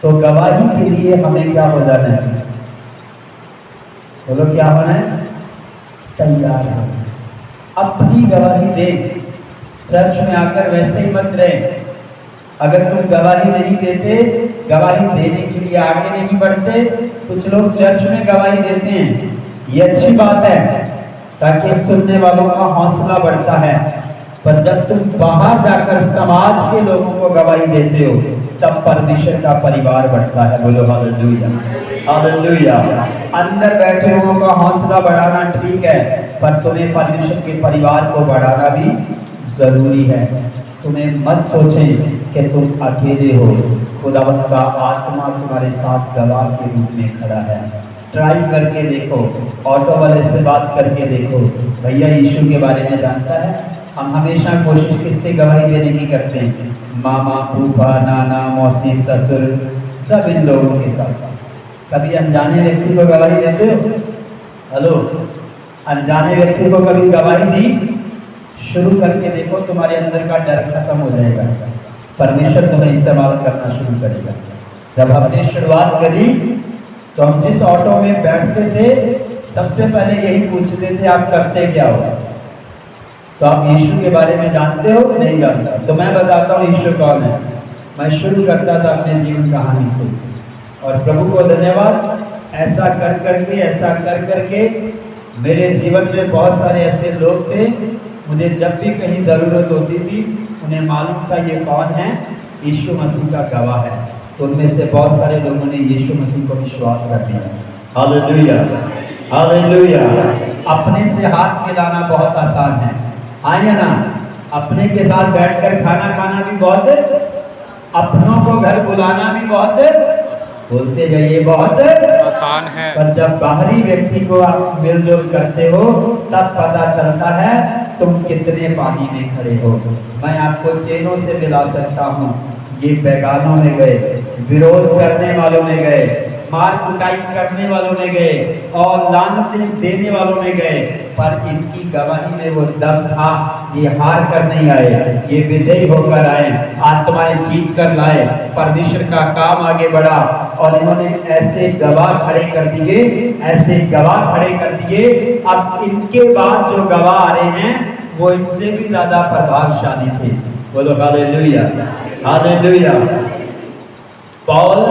[SPEAKER 1] तो गवाही के लिए हमें क्या हो जाना है, बोलो क्या होना है, तैयार है। अपनी गवाही दे, चर्च में आकर वैसे ही मत रहे। अगर तुम गवाही नहीं देते, गवाही देने के लिए आगे नहीं बढ़ते, कुछ लोग चर्च में गवाही देते हैं, ये अच्छी बात है ताकि सुनने वालों का हौसला बढ़ता है, पर जब तुम बाहर जाकर समाज के लोगों को गवाही देते हो, तब परमेश्वर का परिवार बढ़ता है। बोलो हालेलुया, हालेलुया। अंदर बैठे लोगों का हौसला बढ़ाना ठीक है, पर तुम्हें परमेश्वर के परिवार को बढ़ाना भी जरूरी है। तुम्हें मत सोचें कि तुम अकेले हो, खुदावंत का आत्मा तुम्हारे साथ गवाह के रूप में खड़ा है। ट्राई करके देखो, ऑटो वाले से बात करके देखो, भैया यीशु के बारे में जानता है। हम हमेशा कोशिश किससे गवाही देने की करते हैं, मामा, फूफा, नाना, मौसी, ससुर, सब इन लोगों के साथ। कभी अनजाने व्यक्ति को गवाही देते हो? हेलो, अनजाने व्यक्ति को कभी गवाही दी? शुरू करके देखो, तुम्हारे अंदर का डर खत्म हो जाएगा, परमेश्वर तुम्हें इस्तेमाल करना शुरू करेगा। जब हमने शुरुआत करी तो हम जिस ऑटो में बैठते थे, सबसे पहले यही पूछते थे, आप करते क्या हो? तो आप यीशु के बारे में जानते हो नहीं जानते? तो मैं बताता हूँ यीशु कौन है। मैं शुरू करता था अपने जीवन कहानी से, और प्रभु को धन्यवाद, ऐसा कर करके मेरे जीवन में बहुत सारे ऐसे लोग थे, मुझे जब भी कहीं ज़रूरत होती थी उन्हें मालूम था ये कौन है, यीशु मसीह का गवाह है। तो उनमें से बहुत सारे लोगों ने यीशु मसीह को विश्वास कर दिया। Hallelujah, hallelujah. अपने से हाथ मिलाना बहुत आसान है, हाँ या ना? अपने के साथ बैठकर खाना खाना भी बहुत है, अपनों को घर बुलाना भी बहुत है, बोलते जाइए बहुत
[SPEAKER 3] आसान है।
[SPEAKER 1] पर जब बाहरी व्यक्ति को आप मिलजुल करते हो, तब पता चलता है तुम कितने पानी में खड़े हो। मैं आपको चेनों से मिला सकता हूँ, ये बेगानों में गए, विरोध करने वालों में गए, मार कुटाई करने वालों में गए, और लानतें देने वालों में गए, पर इनकी गवाही में वो दम था। ये हार कर नहीं आए, ये विजयी होकर आए, आत्माएं जीत कर लाए, परमेश्वर का काम आगे बढ़ा, और इन्होंने ऐसे गवाह खड़े कर दिए, ऐसे गवाह खड़े कर दिए। अब इनके बाद जो गवाह आ रहे हैं वो इनसे भी ज्यादा प्रभावशाली थे। बोलो हालेलुया, हालेलुया। पौल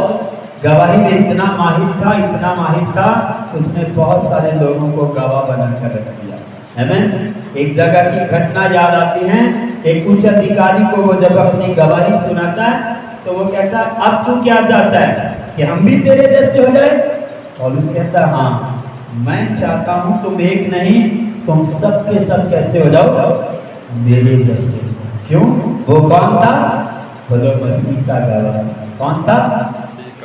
[SPEAKER 1] गवाही में इतना माहिर था, उसने बहुत सारे लोगों को गवाह बनाकर रख दिया। आमीन। एक जगह की घटना याद आती है, एक उच्च अधिकारी को वो जब अपनी गवाही सुनाता है तो वो कहता है, अब तू क्या चाहता है कि हम भी तेरे जैसे हो जाए? पौलुस कहता है, हाँ, मैं चाहता हूं तुम एक नहीं, तुम सब के सब कैसे हो जाओ? मेरे जैसे। क्यों? वो कौन था? बोलो मसीह का गवाह। कौन था?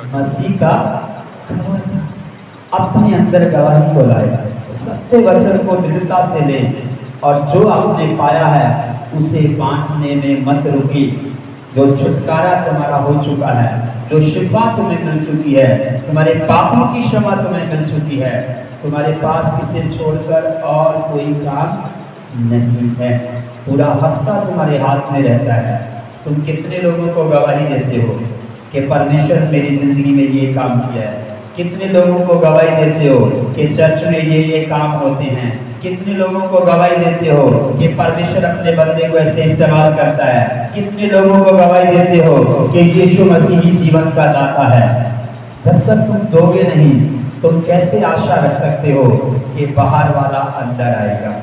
[SPEAKER 1] मसीह का गवाह था। अपने अंदर गवाही को लाए, सत्य वचन को दृढ़ता से ले, और जो आपने पाया है उसे बांटने में मत रुकी। जो छुटकारा तुम्हारा हो चुका है जो शिफा तुम्हें मिल चुकी है, तुम्हारे पापों की क्षमा तुम्हें मिल चुकी है, तुम्हारे पास इसे छोड़कर और कोई काम नहीं है। पूरा हफ्ता तुम्हारे हाथ में रहता है। तुम कितने लोगों को गवाही देते हो कि परमेश्वर मेरी जिंदगी में ये काम किया है? कितने लोगों को गवाही देते हो कि चर्च में ये काम होते हैं? कितने लोगों को गवाही देते हो कि परमेश्वर अपने बंदे को ऐसे इस्तेमाल करता है? कितने लोगों को गवाही देते हो कि यीशु मसीह ही जीवन का दाता है? जब तक तुम दोगे नहीं, तुम कैसे आशा रख सकते हो कि बाहर वाला अंदर आएगा?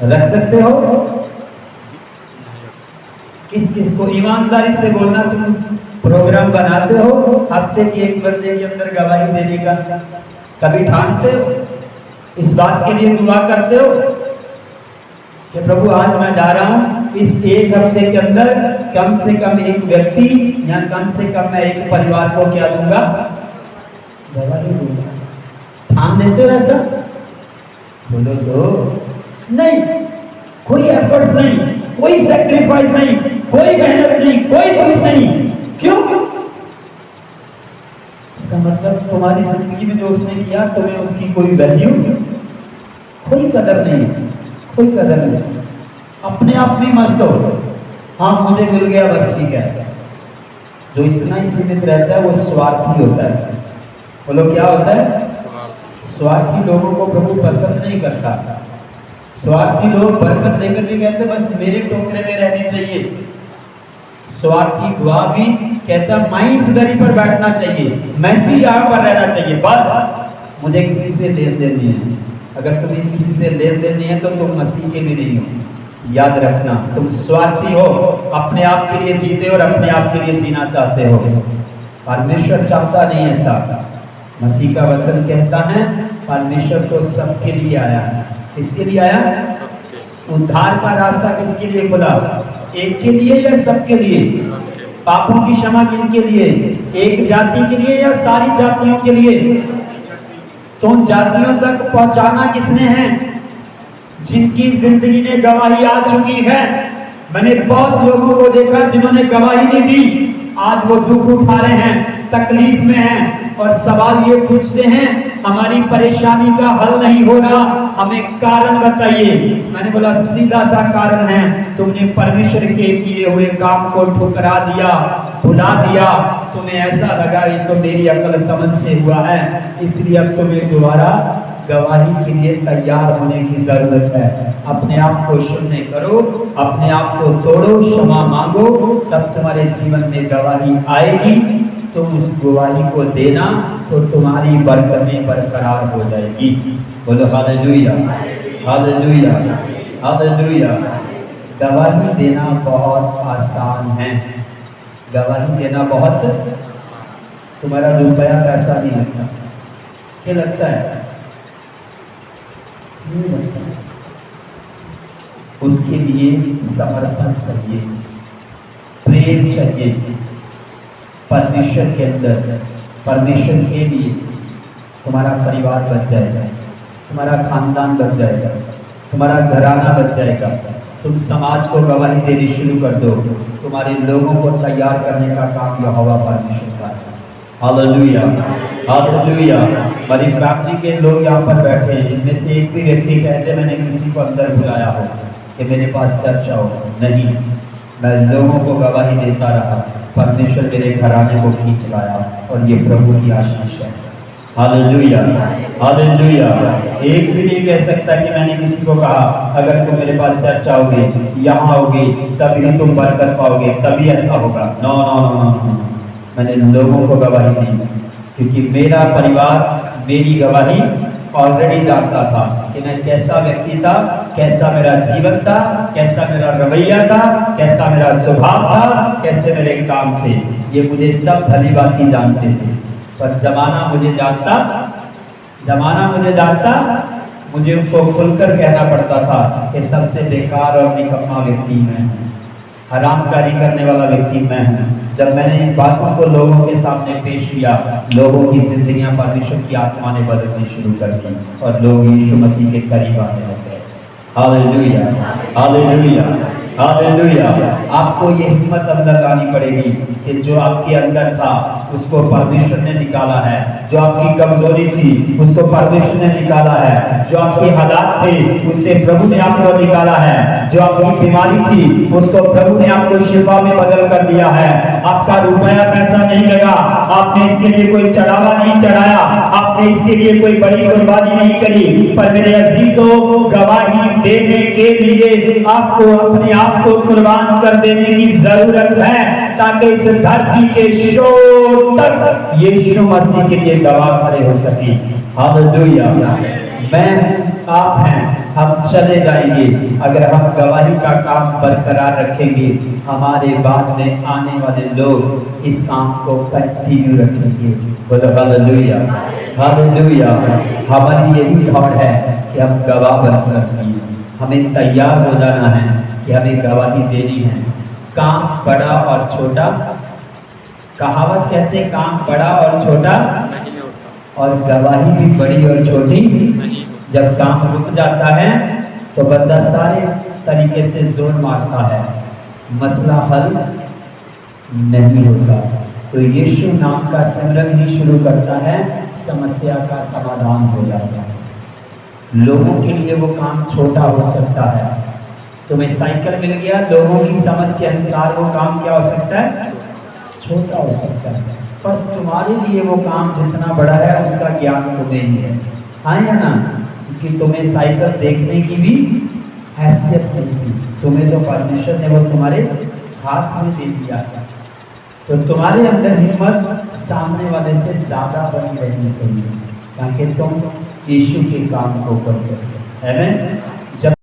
[SPEAKER 1] रख सकते हो? किस किस को ईमानदारी से बोलना, तुम प्रोग्राम बनाते हो हफ्ते के एक बंदे के अंदर गवाही देने का? कभी ठानते हो? इस बात के लिए दुआ करते हो कि प्रभु आज मैं जा रहा हूं, इस एक हफ्ते के अंदर कम से कम एक व्यक्ति या कम से कम मैं एक परिवार को क्या दूंगा? गवाही दूंगा। ठान देते हो ऐसा? बोलो तो नहीं। कोई एफर्ट्स नहीं, कोई सैक्रिफाइस नहीं, कोई मेहनत नहीं, कोई कुछ नहीं। क्यों? इसका मतलब तुम्हारी जिंदगी में जो उसने किया तुम्हें उसकी कोई वैल्यू, कोई कदर नहीं, कोई कदर नहीं। अपने आप में मस्त हो, हाँ मुझे मिल गया बस ठीक है। जो इतना ही सीमित रहता है वो स्वार्थी होता है। बोलो क्या होता है? स्वार्थी लोगों को प्रभु पसंद नहीं करता। स्वार्थी लोग बरकत लेकर भी कहते बस मेरे टोकरे में रहनी चाहिए। स्वार्थी गवाह भी कहता मैं इस दरी पर बैठना चाहिए, मैं इसी यहाँ पर रहना चाहिए, बस मुझे किसी से लेन देन नहीं है। अगर तुम्हें किसी से लेन देन नहीं है तो तुम मसीह के भी नहीं हो। याद रखना, तुम स्वार्थी हो, अपने आप के लिए जीते और अपने आप के लिए जीना चाहते हो। परमेश्वर चाहता नहीं ऐसा। मसीह का वचन कहता है परमेश्वर तो सबके लिए आया है। किसके लिए आया? उद्धार का रास्ता किसके लिए खुला? एक के लिए या सबके लिए? पापों की क्षमा किनके लिए? एक जाति के लिए या सारी जातियों के लिए? तो उन जातियों तक पहुंचाना किसने है? जिनकी जिंदगी में गवाही आ चुकी है। मैंने बहुत लोगों को देखा जिन्होंने गवाही नहीं दी, आज वो दुख उठा रहे हैं, तकलीफ में हैं और सवाल ये पूछते हैं हमारी परेशानी का हल नहीं हो रहा, हमें कारण बताइए। मैंने बोला सीधा सा कारण है, तुमने परमेश्वर के किए हुए काम को ठुकरा दिया, भुला दिया। तुम्हें ऐसा लगा ये तो मेरी अकल समझ से हुआ है, इसलिए अब तुम्हें दोबारा गवाही के लिए तैयार होने की जरूरत है। अपने आप को शून्य करो, अपने आप को तोड़ो, क्षमा मांगो, तब तुम्हारे जीवन में गवाही आएगी। तुम उस गवाही को देना तो तुम्हारी बरकतें बरकरार हो जाएगी। बोलो हालेलुया, हालेलुया, हालेलुया। गवाही देना बहुत आसान है। गवाही देना बहुत, तुम्हारा रुपया पैसा नहीं लगता। क्या लगता है? नहीं लगता। उसके लिए समर्पण चाहिए, प्रेम चाहिए। परमेश्वर के अंदर, परमेश्वर के लिए तुम्हारा परिवार बच जाएगा, तुम्हारा खानदान बच जाएगा, तुम्हारा घराना बच जाएगा। तुम समाज को गवाही देनी शुरू कर दो, तुम्हारे लोगों को तैयार करने का काम यहोवा परमेश्वर का है। Hallelujah, hallelujah. बड़ी प्राप्ति के लोग यहाँ पर बैठे हैं, इनमें से एक भी व्यक्ति कहते मैंने किसी को अंदर बुलाया हो कि मेरे पास चर्च आओ, नहीं, मैं लोगों को गवाही देता रहा। परमेश्वर मेरे घराने को खींच लाया और ये प्रभु की आशीष है। Hallelujah, hallelujah. एक भी नहीं कह सकता कि मैंने किसी को कहा अगर तुम मेरे पास चर्च आओगे, यहाँ आओगे, तभी तुम बरकत पाओगे, तभी ऐसा होगा। नो नो नो नो, मैंने लोगों को गवाही दी क्योंकि मेरा परिवार मेरी गवाही ऑलरेडी जानता था कि मैं कैसा व्यक्ति था, कैसा मेरा जीवन था, कैसा मेरा रवैया था, कैसा मेरा स्वभाव था, कैसे मेरे काम थे। ये मुझे सब भली बातें जानते थे। पर जमाना मुझे जानता, मुझे उनको खुलकर कहना पड़ता था कि सबसे बेकार और निकम्मा व्यक्ति मैं हूँ, हरामकारी करने वाला व्यक्ति मैं हूँ। जब मैंने इन बातों को लोगों के सामने पेश किया, लोगों की जिंदगियां परमेश्वर की आत्मा ने बदलनी शुरू कर दी और लोग यीशु मसीह के करीब आने लग गए। Hallelujah, hallelujah, hallelujah. आपको ये हिम्मत अंदर लानी पड़ेगी कि जो आपके अंदर था उसको परमेश्वर ने निकाला है, जो आपकी कमजोरी थी उसको परमेश्वर ने निकाला है, जो आपके हालात थे उससे प्रभु ने आपको निकाला है, जो आपकी बीमारी थी उसको प्रभु ने आपको शिफा में बदल कर दिया है। आपका रुपया पैसा नहीं लगा, आपने इसके लिए कोई चढ़ावा नहीं चढ़ाया, आपने इसके लिए कोई बड़ी कुर्बानी नहीं करी, पर मेरे अजीजों गवाही देने के लिए आपको अपने आप को कुर्बान कर देने की जरूरत है, ताकि इस धरती के शोर तक यीशु मसीह के लिए गवाह खड़े हो सके। हालेलुया। मैं आप हैं, हम चले जाएंगे अगर हम गवाही का काम बरकरार रखेंगे। हमारे बाद में आने वाले लोग इस काम को कंटिन्यू रखेंगे। बोलो हालेलुया, हालेलुया। हमारी यही दौड़ है कि हम गवाह बनकर जिए। हमें तैयार हो जाना है कि हमें गवाही देनी है। काम बड़ा और छोटा, कहावत कहते हैं काम बड़ा और छोटा और गवाही भी बड़ी और छोटी। जब काम रुक जाता है तो बंदा सारे तरीके से जोर मारता है, मसला हल नहीं होता। तो यीशु नाम का सिमरन ही शुरू करता है, समस्या का समाधान हो जाता है। लोगों के लिए वो काम छोटा हो सकता है। तुम्हें साइकिल मिल गया, लोगों की समझ के अनुसार वो काम क्या हो सकता है, छोटा हो सकता है, पर तुम्हारे लिए वो काम जितना बड़ा है उसका ज्ञान तुम्हें ही है। हाँ या ना? क्योंकि तुम्हें साइकिल देखने की भी हैसियत नहीं थी, तुम्हें तो परमेश्वर ने वो तुम्हारे हाथ में दे दिया था। तो तुम्हारे अंदर हिम्मत सामने वाले से ज्यादा बनी रहनी चाहिए, ताकि तुम यीशु के काम को कर सको। आमीन।